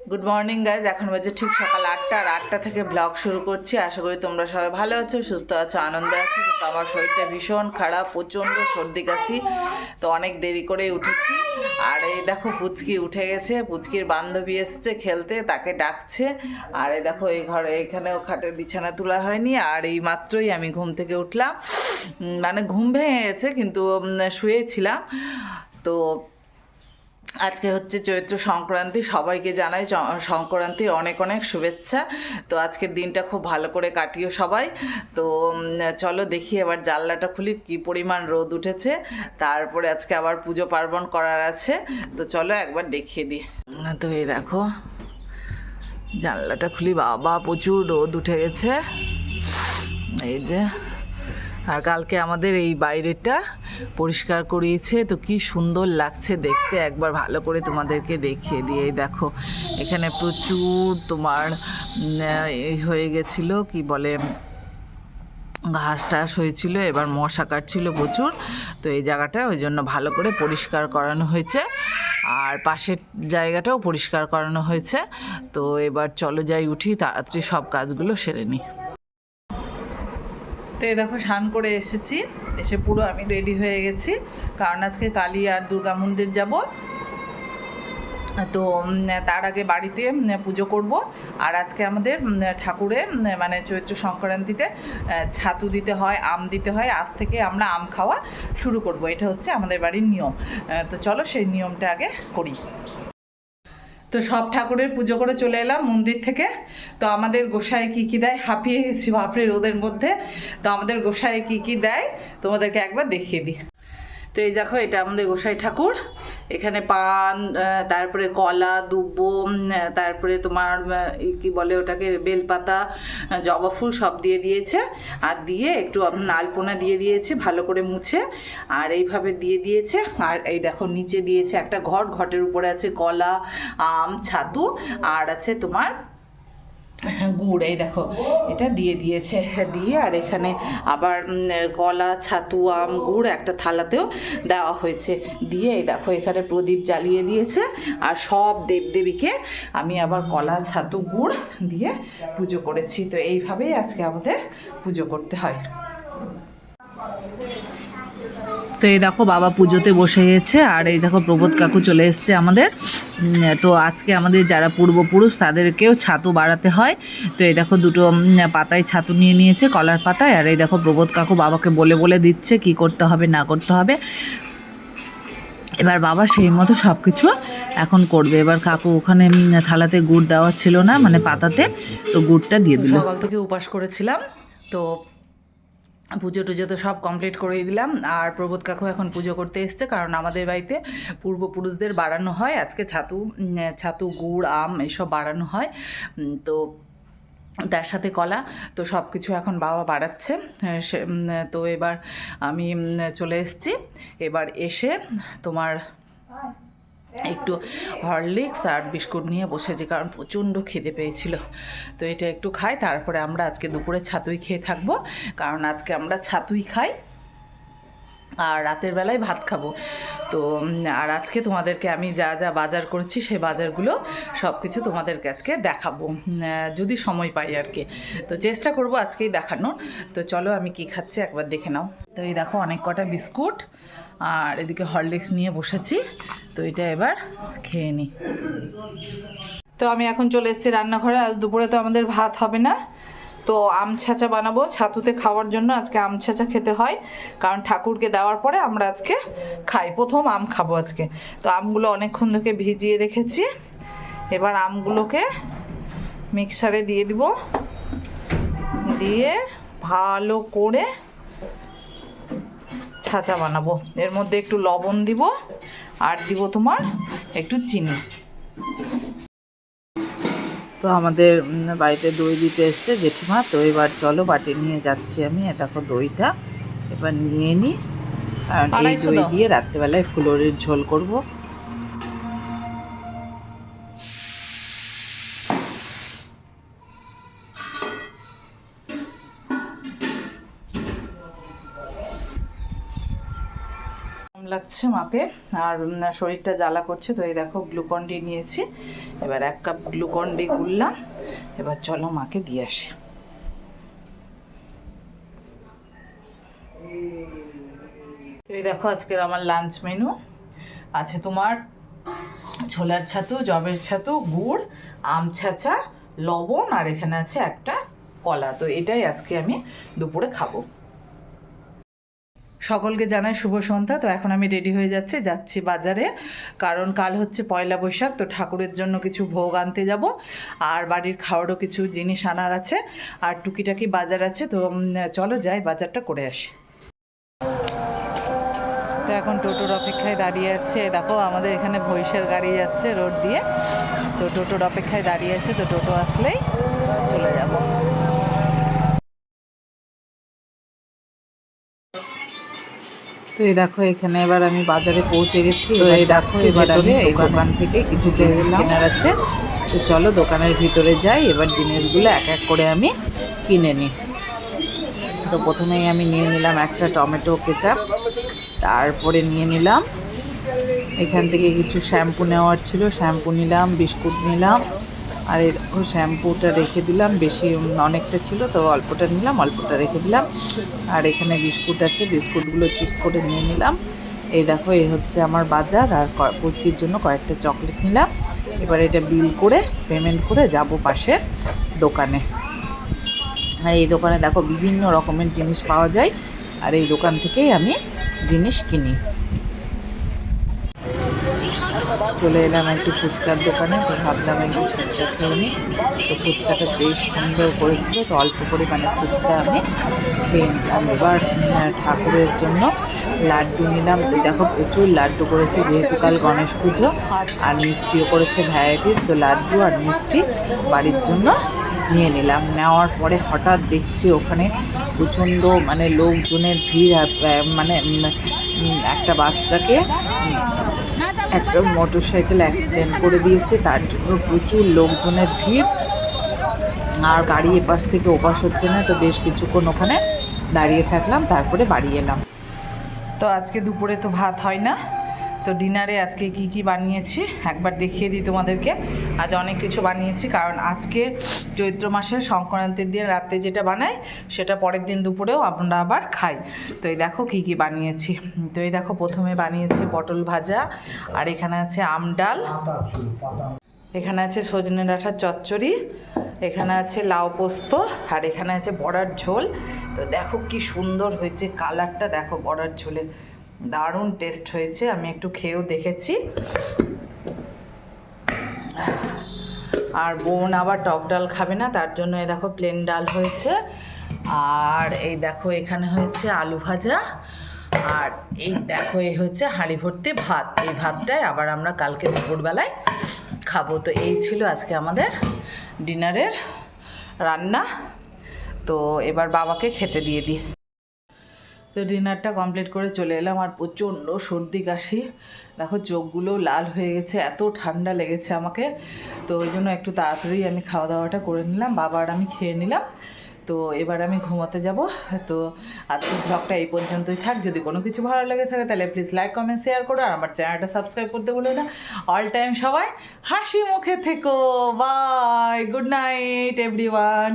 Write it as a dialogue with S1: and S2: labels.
S1: Good morning guys, এখন বাজে ঠিক সকাল 8টা আর 8টা থেকে ব্লগ শুরু করছি। আশা করি তোমরা সবাই ভালো আছো, সুস্থ আছো, আনন্দে আছো। কিন্তু আমার শরীরটা ভীষণ খারাপ, প্রচণ্ড সর্দি কাশি, তো অনেক দেরি করেই উঠেছি। আর এই দেখো পুচকি উঠে গেছে, পুচকির বান্ধবী এসছে খেলতে, তাকে ডাকছে। আর এই দেখো এই ঘরে এখানেও খাটের বিছানা তোলা হয়নি। আর এই মাত্রই আমি ঘুম থেকে উঠলাম, মানে ঘুম ভেঙে গেছে কিন্তু শুয়েছিলাম। তো আজকে হচ্ছে চৈত্র সংক্রান্তি, সবাইকে জানাই সংক্রান্তির অনেক অনেক শুভেচ্ছা। তো আজকের দিনটা খুব ভালো করে কাটিও সবাই। তো চলো দেখি এবার জানলাটা খুলি, কি পরিমাণ রোদ উঠেছে। তারপরে আজকে আবার পুজো পার্বণ করার আছে, তো চলো একবার দেখিয়ে দিই। তো এই দেখো জানলাটা খুলি, বাবা প্রচুর রোদ উঠে গেছে, এই যে। আর কালকে আমাদের এই বাইরেটা পরিষ্কার করিয়েছে, তো কি সুন্দর লাগছে দেখতে, একবার ভালো করে তোমাদেরকে দেখিয়ে দিয়ে। দেখো এখানে প্রচুর তোমার এই হয়ে গেছিলো, কি বলে, ঘাস টাস হয়েছিল, এবার মশা কাটছিল প্রচুর। তো এই জায়গাটা ওই জন্য ভালো করে পরিষ্কার করানো হয়েছে, আর পাশের জায়গাটাও পরিষ্কার করানো হয়েছে। তো এবার চলো যাই, উঠি, তাড়াতাড়ি সব কাজগুলো সেরে নিই। তো এই দেখো স্নান করে এসেছি, এসে পুরো আমি রেডি হয়ে গেছি, কারণ আজকে কালী আর দুর্গা মন্দির যাব। তো তার আগে বাড়িতে পুজো করব। আর আজকে আমাদের ঠাকুরে মানে চৈত্র সংক্রান্তিতে ছাতু দিতে হয়, আম দিতে হয়। আজ থেকে আমরা আম খাওয়া শুরু করব, এটা হচ্ছে আমাদের বাড়ির নিয়ম। তো চলো সেই নিয়মটা আগে করি। তো সব ঠাকুরের পুজো করে চলে এলাম মন্দির থেকে। তো আমাদের গোসাই কী কী দেয়, হাঁপিয়ে গেছি বাপরে রোদের মধ্যে। তো আমাদের গোসাই কী কী দেয় তোমাদেরকে একবার দেখিয়ে দিই। তো এই দেখো এটা আমাদের গোসাই ঠাকুর, এখানে পান, তারপরে কলা, দুব্ব, তারপরে তোমার কি বলে ওটাকে, বেলপাতা, জবা ফুল সব দিয়ে দিয়েছে। আর দিয়ে একটু আলপনা দিয়ে দিয়েছে ভালো করে মুছে, আর এইভাবে দিয়ে দিয়েছে। আর এই দেখো নিচে দিয়েছে একটা ঘটের উপরে আছে কলা, আম, ছাতু, আর আছে তোমার গুড়। এই দেখো এটা দিয়ে দিয়েছে, দিয়ে আর এখানে আবার কলা, ছাতু, আম, গুড় একটা থালাতেও দেওয়া হয়েছে। দিয়ে এই দেখো এখানে প্রদীপ জ্বালিয়ে দিয়েছে। আর সব দেবদেবীকে আমি আবার কলা, ছাতু, গুড় দিয়ে পুজো করেছি। তো এইভাবেই আজকে আমাদের পুজো করতে হয়। তো এই দেখো বাবা পুজোতে বসে গেছে, আর এই দেখো প্রবোধ কাকু চলে এসছে আমাদের। তো আজকে আমাদের যারা পূর্বপুরুষ তাদেরকেও ছাতু বাড়াতে হয়। তো এই দেখো দুটো পাতায় ছাতু নিয়ে নিয়েছে, কলার পাতায়। আর এই দেখো প্রবোধ কাকু বাবাকে বলে বলে দিচ্ছে কি করতে হবে না করতে হবে। এবার বাবা সেই মতো সব কিছু এখন করবে। এবার কাকু ওখানে থালাতে গুড় দেওয়া ছিল না, মানে পাতাতে, তো গুড়টা দিয়ে দিল। সকাল থেকে উপাস করেছিলাম, তো পুজো টুজো তো সব কমপ্লিট করেই দিলাম। আর প্রবোধ কাকু এখন পুজো করতে এসছে, কারণ আমাদের বাড়িতে পূর্বপুরুষদের বাড়ানো হয় আজকে ছাতু, গুড়, আম এসব বাড়ানো হয়। তো তার সাথে কলা, তো সব কিছু এখন বাবা বাড়াচ্ছে। তো এবার আমি চলে এসেছি। এবার এসে তোমার একটু হরলিক্স আর বিস্কুট নিয়ে বসেছি, কারণ প্রচণ্ড খিদে পেয়েছিল। তো এটা একটু খাই, তারপরে আমরা আজকে দুপুরে ছাতুই খেয়ে থাকবো, কারণ আজকে আমরা ছাতুই খাই আর রাতের বেলায় ভাত খাবো। তো আর আজকে তোমাদেরকে আমি যা যা বাজার করেছি সেই বাজারগুলো সব কিছু তোমাদেরকে আজকে দেখাবো, যদি সময় পাই আর কি। তো চেষ্টা করব আজকেই দেখানোর। তো চলো আমি কি খাচ্ছি একবার দেখে নাও। তো এই দেখো অনেক কটা বিস্কুট আর এদিকে হরলিক্স নিয়ে বসেছি। তো এটা এবার খেয়ে নিই। তো আমি এখন চলে এসেছি রান্নাঘরে। আজ দুপুরে তো আমাদের ভাত হবে না, তো আম ছাঁচা বানাবো ছাতুতে খাওয়ার জন্য। আজকে আম ছাঁচা খেতে হয়, কারণ ঠাকুরকে দেওয়ার পরে আমরা আজকে খাই, প্রথম আম খাবো আজকে। তো আমগুলো অনেকক্ষণ ধরে ভিজিয়ে রেখেছি, এবার আমগুলোকে মিক্সারে দিয়ে দিব, দিয়ে ভালো করে ছাঁচা বানাবো। এর মধ্যে একটু লবণ দিব, আর দিব তোমার একটু চিনি। তো আমাদের বাড়িতে দই দিতে এসছে জেঠিমা, তো এবার চলো বাটি নিয়ে যাচ্ছি আমি। দেখো দইটা এবার নিয়ে নিই, কারণ এই দই দিয়ে রাত্রেবেলায় ফুলুরির ঝোল করব। লাগছে মাকে, আর শরীরটা জ্বালা করছে। তো এই দেখো গ্লুকন ডি নিয়েছি, এবার 1 কাপ গ্লুকন ডি গুললাম। এবার চলো মাকে দিয়ে আসি। তো এই দেখো আজকের আমার লাঞ্চ মেনু আছে তোমার ছোলার ছাতু, জবের ছাতু, গুড়, আম ছাঁচা, লবণ, আর এখানে আছে একটা কলা। তো এটাই আজকে আমি দুপুরে খাবো। সকলকে জানাই শুভ সন্ধ্যা। তো এখন আমি রেডি হয়ে যাচ্ছি বাজারে, কারণ কাল হচ্ছে পয়লা বৈশাখ। তো ঠাকুরের জন্য কিছু ভোগ আনতে যাব, আর বাড়ির খাওয়ারও কিছু জিনিস আনার আছে, আর টুকিটাকি বাজার আছে। তো চলো যাই, বাজারটা করে আসি। তো এখন টোটোর অপেক্ষায় দাঁড়িয়ে আছে। দেখো আমাদের এখানে ভৈষের গাড়ি যাচ্ছে রোড দিয়ে, তো টোটোর অপেক্ষায় দাঁড়িয়ে আছে। তো টোটো আসলেই চলে যাব। তো এই দেখো এখানে এবার আমি বাজারে পৌঁছে গেছি। তো এই দেখো এবার আমি এই দোকান থেকে কিছু জিনিস কেনার আছে। তো চলো দোকানের ভিতরে যাই, এবার জিনিসগুলো এক এক করে আমি কিনে নিই। তো প্রথমেই আমি নিয়ে নিলাম একটা টমেটো কেচাপ, তারপরে নিয়ে নিলাম এখান থেকে কিছু শ্যাম্পু নেওয়ার ছিল, শ্যাম্পু নিলাম, বিস্কুট নিলাম। আর এই দেখো শ্যাম্পুটা রেখে দিলাম, বেশি অনেকটা ছিল তো অল্পটা নিলাম, অল্পটা রেখে দিলাম। আর এখানে বিস্কুট আছে, বিস্কুটগুলো চুজ করে নিয়ে নিলাম। এই দেখো এই হচ্ছে আমার বাজার। আর পুচকির জন্য কয়েকটা চকলেট নিলাম। এবার এটা বিল করে পেমেন্ট করে যাব পাশের দোকানে। আর এই দোকানে দেখো বিভিন্ন রকমের জিনিস পাওয়া যায়, আর এই দোকান থেকেই আমি জিনিস কিনি। চলে এলাম একটু ফুচকার দোকানে। তো ভাবলাম একটু ফুচকা খেয়ে নিই। তো ফুচকাটা বেশ সুন্দর করেছিল, তো অল্প পরিমাণে ফুচকা আমি খেয়ে নিলাম। এবার ঠাকুরের জন্য লাড্ডু নিলাম। তো দেখো প্রচুর লাড্ডু করেছে, যেহেতু কাল গণেশ পুজো। আর মিষ্টিও করেছে ভ্যারাইটিস। তো লাড্ডু আর মিষ্টি বাড়ির জন্য নিয়ে নিলাম। নেওয়ার পরে হঠাৎ দেখছি ওখানে প্রচণ্ড মানে লোকজনের ভিড়। মানে একটা বাচ্চাকে একটা মোটরসাইকেল অ্যাক্সিডেন্ট করে দিয়েছে, তার জন্য প্রচুর লোকজনের ভিড়। আর গাড়ি এপাশ থেকে ওপাশ হচ্ছে না। তো বেশ কিছুক্ষণ ওখানে দাঁড়িয়ে থাকলাম, তারপরে বাড়ি এলাম। তো আজকে দুপুরে তো ভাত হয় না, তো ডিনারে আজকে কি কি বানিয়েছি একবার দেখিয়ে দিই তোমাদেরকে। আজ অনেক কিছু বানিয়েছি, কারণ আজকে চৈত্র মাসের সংক্রান্তির দিন রাতে যেটা বানাই সেটা পরের দিন দুপুরেও আমরা আবার খাই। তো এই দেখো কি কি বানিয়েছি। তো এই দেখো প্রথমে বানিয়েছি পটল ভাজা, আর এখানে আছে আম ডাল, এখানে আছে সজনে ডাঁটার চচ্চড়ি, এখানে আছে লাউ পোস্ত, আর এখানে আছে বড়ার ঝোল। তো দেখো কি সুন্দর হয়েছে কালারটা, দেখো বড়ার ঝোলের দারুণ টেস্ট হয়েছে। আমি একটু খেয়েও দেখেছি। আর বোন আবার টক ডাল খাবে না, তার জন্য এই দেখো প্লেন ডাল হয়েছে। আর এই দেখো এখানে হয়েছে আলু ভাজা, আর এই দেখো এই হচ্ছে হাঁড়ি ভর্তি ভাত। এই ভাতটাই আবার আমরা কালকে দুপুরবেলায় খাবো। তো এই ছিল আজকে আমাদের ডিনারের রান্না। তো এবার বাবাকে খেতে দিয়ে দিই। তো ডিনারটা কমপ্লিট করে চলে এলাম, আর প্রচণ্ড সর্দি কাশি। দেখো চোখগুলো লাল হয়ে গেছে, এত ঠান্ডা লেগেছে আমাকে। তো ওই জন্য একটু তাড়াতাড়ি আমি খাওয়া দাওয়াটা করে নিলাম, বাবা আর আমি খেয়ে নিলাম। তো এবার আমি ঘুমাতে যাব। তো আজকের ব্লগটা এই পর্যন্তই থাক। যদি কোনো কিছু ভালো লেগে থাকে তাহলে প্লিজ লাইক কমেন্ট শেয়ার করো, আর আমার চ্যানেলটা সাবস্ক্রাইব করতে ভুলো না। অল টাইম সবাই হাসি মুখে থেকো। Bye, good night everyone.